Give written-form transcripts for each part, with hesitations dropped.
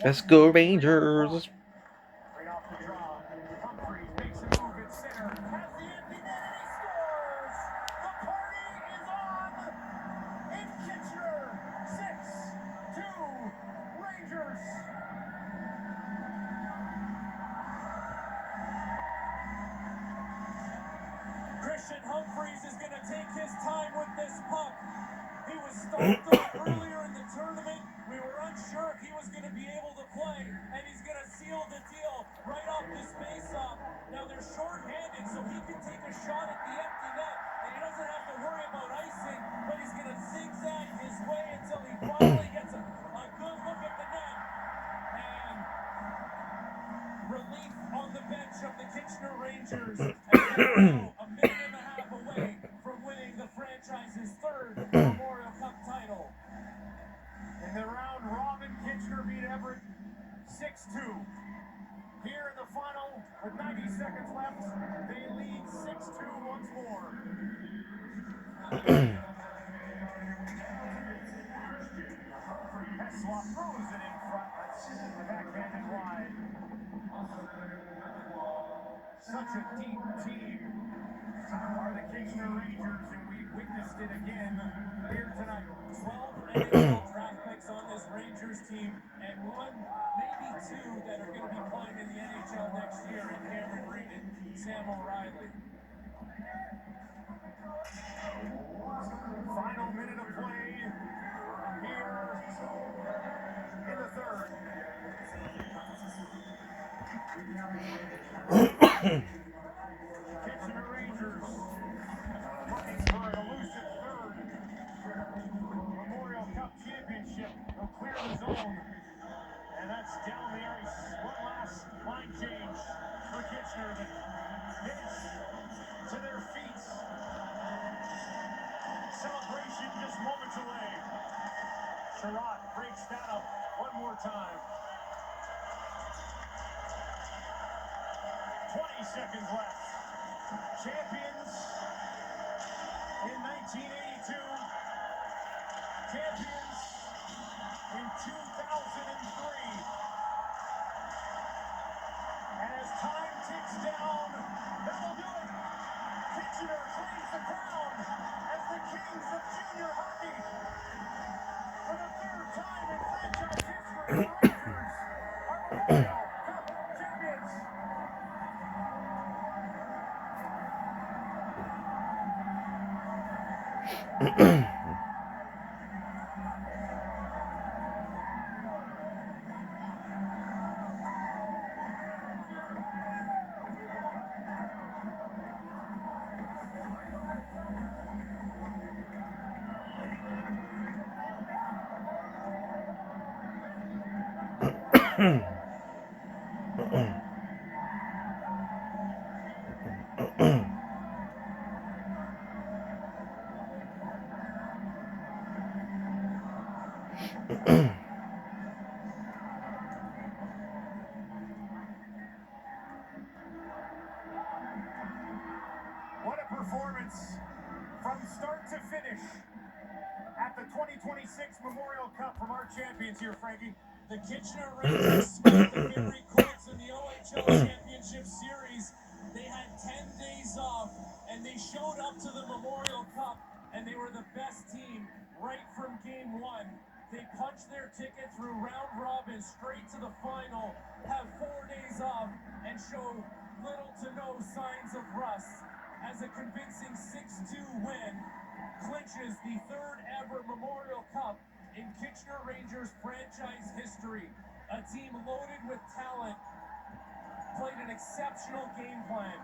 Let's go Rangers. Right off the draw, Humphreys makes a move at center, has the empty net, and he scores! The party is on in Kitchener. 6-2 Rangers. Christian Humphreys is going to take his time with this puck. He was stopped off earlier in the tournament. We were unsure if he was going to be able to play, and he's going to seal the deal right off this face-off. Now they're short-handed, so he can take a shot at the empty net, and he doesn't have to worry about icing, but he's going to zigzag his way until he finally gets a good look at the net. And relief on the bench of the Kitchener Rangers, as they're now a minute and a half away from winning the franchise's third Memorial Cup title. In the round robin, Kitchener beat Everett 6-2. Here in the final, with 90 seconds left, they lead 6-2 once more. Heslop throws it in front. That's backhanded wide. Such a deep team are the Kitchener Rangers, and we witnessed it again here tonight. 12 NHL draft picks on this Rangers team, and one, maybe two, that are going to be playing in the NHL next year in Cameron Reed and Sam O'Reilly. Final minute of play here in the third. Kitchener Rangers looking for an elusive third Memorial Cup championship. They'll clear the zone, and that's down the ice. One last line change for Kitchener. The Hits to their feet. Celebration just moments away. Sherratt breaks that up one more time. 20 seconds left. Champions in 1982. Champions in 2003. And as time ticks down, that'll do it. Kitchener claims the crown as the kings of junior hockey. For the third time in franchise history, the Rangers are Memorial Cup champions. What a performance from start to finish at the 2026 Memorial Cup from our champions here, Frankie. The Kitchener Rangers swept the Gary Colts in the OHL Championship Series. They had 10 days off, and they showed up to the Memorial Cup, and they were the best team right from game one. They punched their ticket through round robin straight to the final, have 4 days off, and show little to no signs of rust as a convincing 6-2 win clinches the third ever Memorial Cup in Kitchener Rangers franchise history. A team loaded with talent, played an exceptional game plan,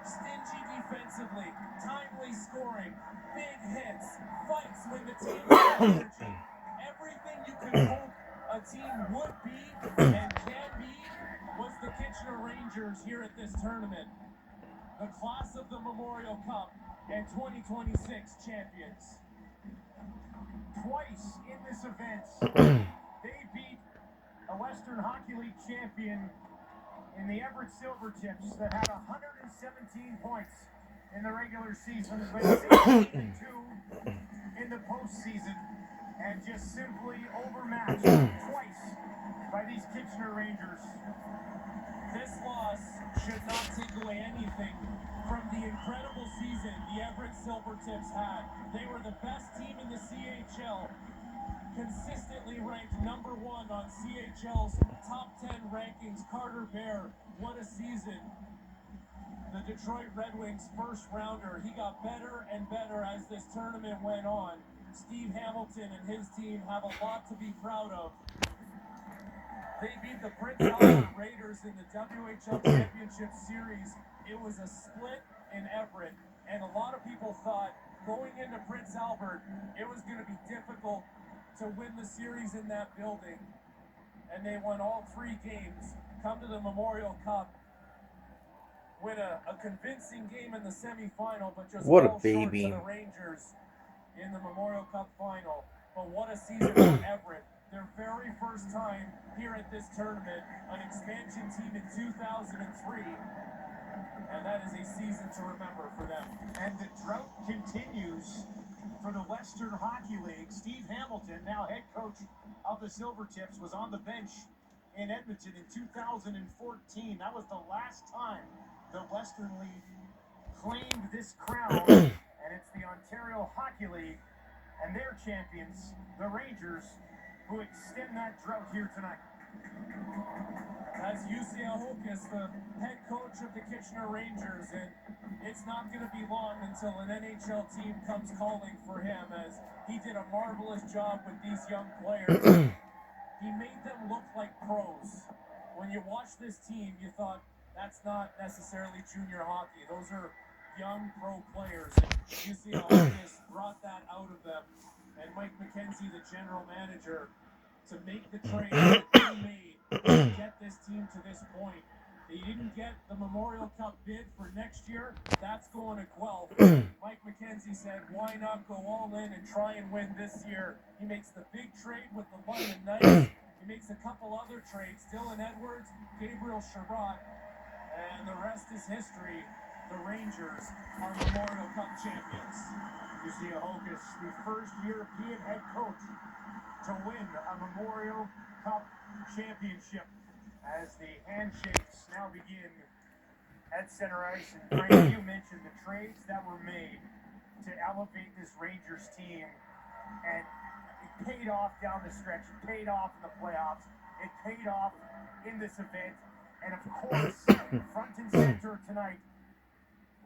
stingy defensively, timely scoring, big hits, fights when the team has energy. Everything you could hope a team would be and can be was the Kitchener Rangers here at this tournament. The class of the Memorial Cup and 2026 champions. Twice in this event, they beat a Western Hockey League champion in the Everett Silvertips that had 117 points in the regular season, but 16-2 in the postseason. and just simply overmatched twice by these Kitchener Rangers. This loss should not take away anything from the incredible season the Everett Silvertips had. They were the best team in the CHL, consistently ranked number 1 on CHL's top 10 rankings. Carter Bear, what a season. The Detroit Red Wings first rounder, he got better and better as this tournament went on. Steve Hamilton and his team have a lot to be proud of. They beat the Prince Albert Raiders in the WHL Championship Series. It was a split in Everett, and a lot of people thought going into Prince Albert, it was going to be difficult to win the series in that building. And they won all 3 games, come to the Memorial Cup, win a convincing game in the semifinal, but just What a fall short baby. to the Rangers in the Memorial Cup final. But what a season for Everett. Their very first time here at this tournament, an expansion team in 2003. And that is a season to remember for them. And the drought continues for the Western Hockey League. Steve Hamilton, now head coach of the Silvertips, was on the bench in Edmonton in 2014. That was the last time the Western League claimed this crown. And it's the Ontario Hockey League and their champions, the Rangers, who extend that drought here tonight. That's Jussi Ahokas, the head coach of the Kitchener Rangers, and it's not going to be long until an NHL team comes calling for him, as he did a marvelous job with these young players. He made them look like pros. When you watch this team, you thought, that's not necessarily junior hockey. Those are young pro players, and Jussi Ahokas brought that out of them. And Mike McKenzie, the general manager, to make the trade that they made to get this team to this point. They didn't get the Memorial Cup bid for next year. That's going to Guelph. Mike McKenzie said, why not go all in and try and win this year? He makes the big trade with the London Knights. He makes a couple other trades, Dylan Edwards, Gabriel Sherratt, and the rest is history. The Rangers are Memorial Cup champions. Jussi Ahokas, the first European head coach to win a Memorial Cup championship, as the handshakes now begin at center ice. And Frank, you mentioned the trades that were made to elevate this Rangers team, and it paid off down the stretch. It paid off in the playoffs. It paid off in this event. And of course, front and center tonight,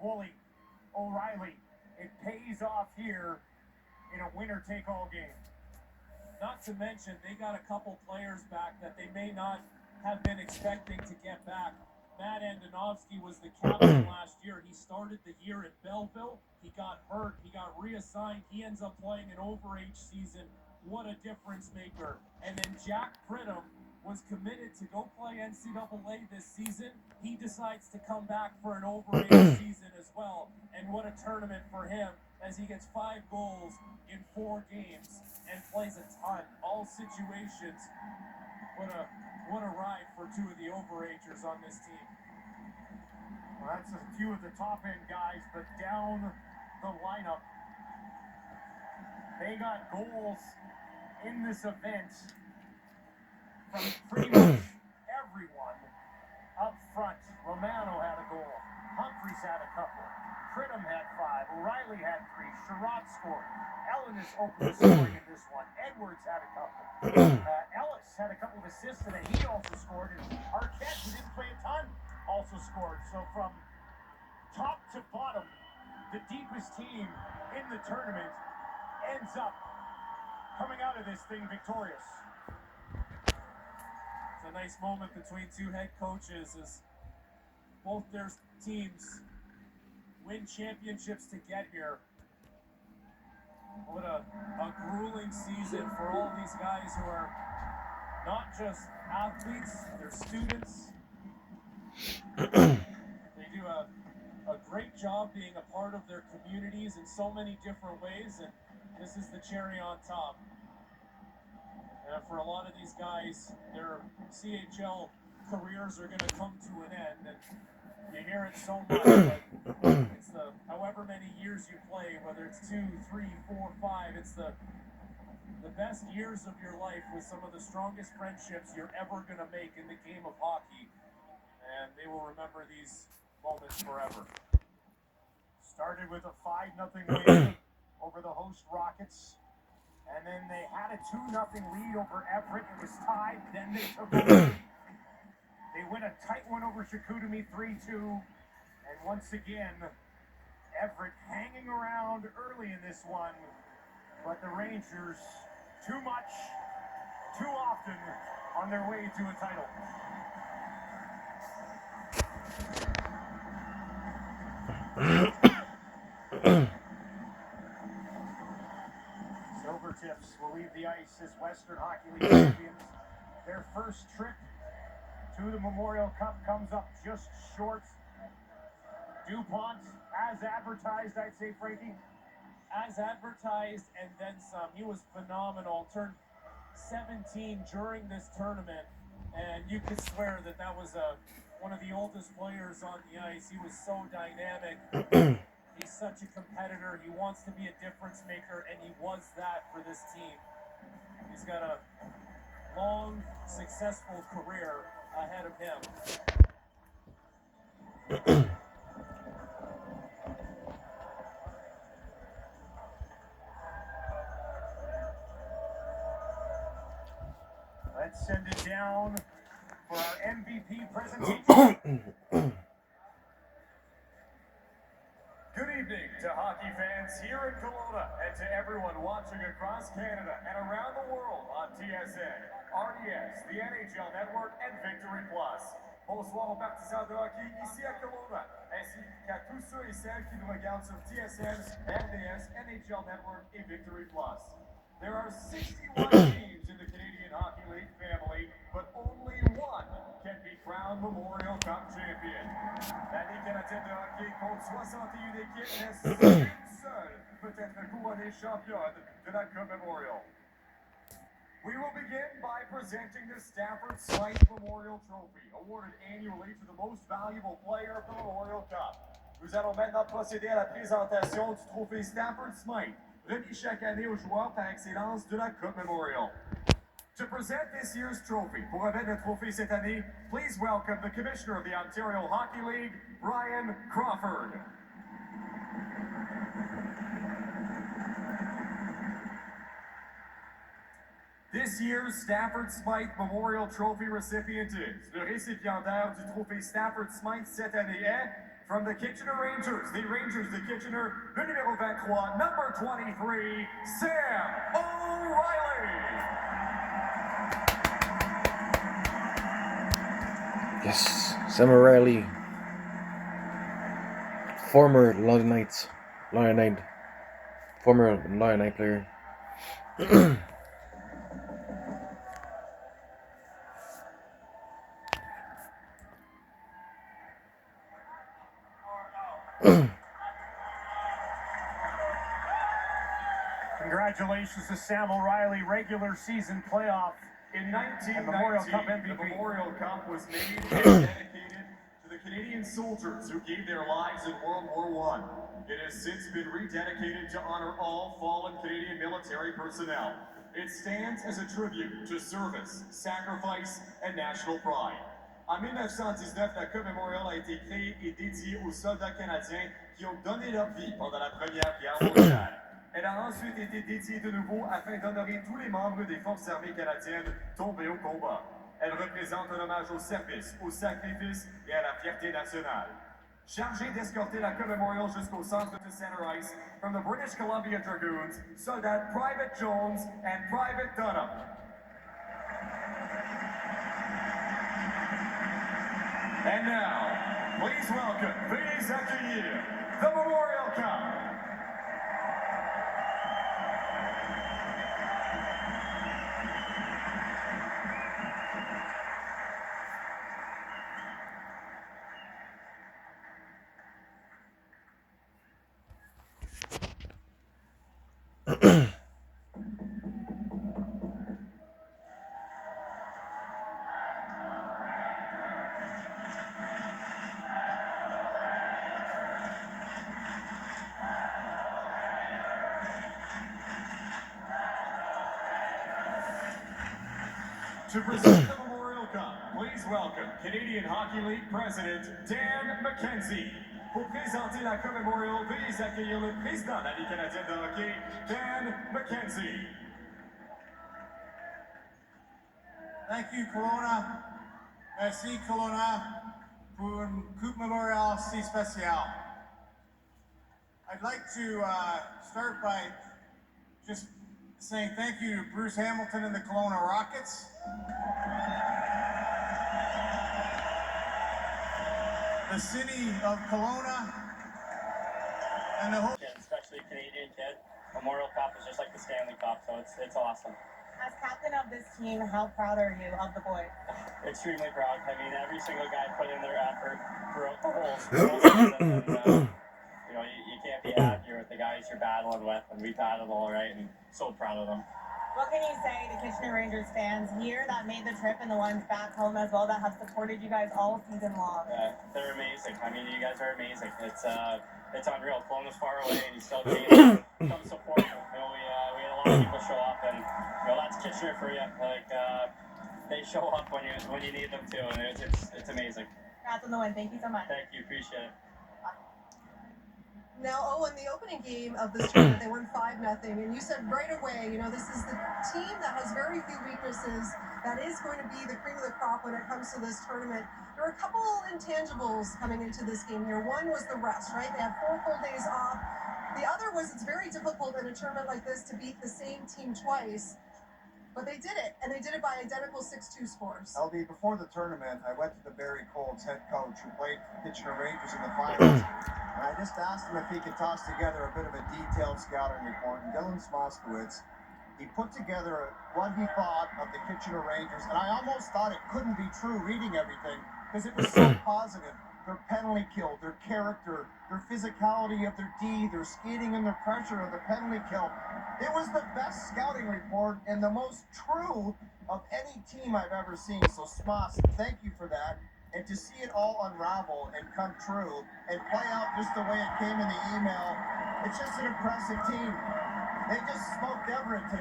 Wooly O'Reilly. It pays off here in a winner-take-all game. Not to mention, they got a couple players back that they may not have been expecting to get back. Matt Andonovski was the captain last year. He started the year at Belleville. He got hurt. He got reassigned. He ends up playing an overage season. What a difference maker. And then Jack Pridham was committed to go play NCAA this season. He decides to come back for an overage season as well. And what a tournament for him, as he gets 5 goals in 4 games and plays a ton. All situations. What a ride for 2 of the overagers on this team. Well, that's a few of the top end guys, but down the lineup, they got goals in this event from pretty much everyone up front. Romano had a goal. Humphries had a couple. Pridham had 5. O'Reilly had 3. Sherratt scored. Ellis opened the scoring in this one. Edwards had a couple. Ellis had a couple of assists today. He also scored. And Arquette, who didn't play a ton, also scored. So from top to bottom, the deepest team in the tournament ends up coming out of this thing victorious. It's a nice moment between 2 head coaches as both their teams win championships to get here. What a grueling season for all these guys who are not just athletes, they're students. They do a great job being a part of their communities in so many different ways, and this is the cherry on top. And for a lot of these guys, their CHL careers are going to come to an end, and you hear it so much, but it's the however many years you play, whether it's 2, 3, 4, 5, it's the best years of your life with some of the strongest friendships you're ever going to make in the game of hockey. And they will remember these moments forever. Started with a 5-0 win over the host Rockets. And then they had a 2-0 lead over Everett. It was tied. Then they took a lead. They win a tight one over Chicoutimi 3-2. And once again, Everett hanging around early in this one. But the Rangers, too much, too often, on their way to a title. Silvertips will leave the ice as Western Hockey League champions. Their first trip to the Memorial Cup comes up just short. DuPont, as advertised, I'd say, Frankie. As advertised and then some. He was phenomenal. Turned 17 during this tournament, and you could swear that that was one of the oldest players on the ice. He was so dynamic. He's such a competitor. He wants to be a difference maker, and he was that for this team. He's got a long, successful career ahead of him. Let's send it down for our MVP presentation. Good evening to hockey fans here in Kelowna and to everyone watching across Canada and around the world on TSN, RDS, the NHL Network, and Victory Plus. Bonsoir aux partisans de hockey ici à Kelowna, ainsi qu'à tous ceux et celles qui nous regardent sur TSN, RDS, NHL Network, et Victory Plus. There are 61 teams in the Canadian Hockey League family, but only one can be crowned Memorial Cup champion. La Ligue canadienne de hockey compte 61 équipes, mais seule une seule peut être couronnée championne de la Cup Memorial. We will begin by presenting the Stafford Smythe Memorial Trophy, awarded annually to the most valuable player of the Memorial Cup. Nous allons maintenant procéder à la présentation du trophée Stafford Smythe, remis chaque année aux joueurs par excellence de la Cup Memorial. To present this year's trophy, pour remettre le trophée cette année, please welcome the Commissioner of the Ontario Hockey League, Brian Crawford. This year's Stafford Smythe Memorial Trophy recipient is, le récipiendaire du trophée Stafford Smythe cette année est, from the Kitchener Rangers, the Rangers de Kitchener, le numéro 23, number 23, Sam O'Reilly. Yes, Sam O'Reilly, former Lion Knight player. Congratulations to Sam O'Reilly, regular season playoff. In 1919, Memorial Cup MVP. The Memorial Cup was made and dedicated to the Canadian soldiers who gave their lives in World War I. It has since been rededicated to honor all fallen Canadian military personnel. It stands as a tribute to service, sacrifice, and national pride. En 1919, la Cup Memorial a été créée et dédiée aux soldats canadiens qui ont donné leur vie pendant la Première Guerre mondiale. Elle a ensuite été dédiée de nouveau afin d'honorer tous les membres des forces armées canadiennes tombés au combat. Elle représente un hommage au service, au sacrifice et à la fierté nationale. Chargé d'escorter la Cup Memorial jusqu'au centre de Center Ice, from the British Columbia Dragoons, soldats Private Jones and Private Dunham. And now, please welcome, veuillez accueillir, the Memorial Cup. To present the Memorial Cup, please welcome Canadian Hockey League President Dan McKenzie. Pour présenter la Coupe Memorial, veuillez accueillir le président de la Ligue canadienne de hockey, Dan McKenzie. Thank you, Kelowna. Merci, Kelowna, pour une Coupe Memorial si spéciale. I'd like to start by just saying thank you to Bruce Hamilton and the Kelowna Rockets. The city of Kelowna and the whole... Especially a Canadian kid. Memorial Cup is just like the Stanley Cup, so it's awesome. As captain of this team, how proud are you of the boys? Extremely proud. I mean, every single guy put in their effort throughout the whole season. And, you know, you can't be happier with the guys you're battling with, and we battled all right, and so proud of them. What can you say to Kitchener Rangers fans here that made the trip and the ones back home as well that have supported you guys all season long? They're amazing. I mean, you guys are amazing. It's unreal. Kelowna's far away, and you still came to come support them. You know, we had a lot of people show up, and you know that's Kitchener for you. Like they show up when you need them to, and it's amazing. Congrats on the win. Thank you so much. Thank you. Appreciate it. Now, in the opening game of this tournament, they won 5-0, and you said right away, you know, this is the team that has very few weaknesses, that is going to be the cream of the crop when it comes to this tournament. There are a couple intangibles coming into this game here. One was the rest, right? They had 4 full days off. The other was it's very difficult in a tournament like this to beat the same team twice. But they did it, and they did it by identical 6-2 scores. LD, before the tournament, I went to the Barry Colts head coach who played Kitchener Rangers in the finals, and I just asked him if he could toss together a bit of a detailed scouting report. And Dylan Smoskowitz, he put together what he thought of the Kitchener Rangers, and I almost thought it couldn't be true reading everything because it was so positive. Their penalty kill, their character, their physicality of their D, their skating and their pressure of the penalty kill. It was the best scouting report and the most true of any team I've ever seen. So Smoss, thank you for that. And to see it all unravel and come true and play out just the way it came in the email, it's just an impressive team. They just smoked Everett today.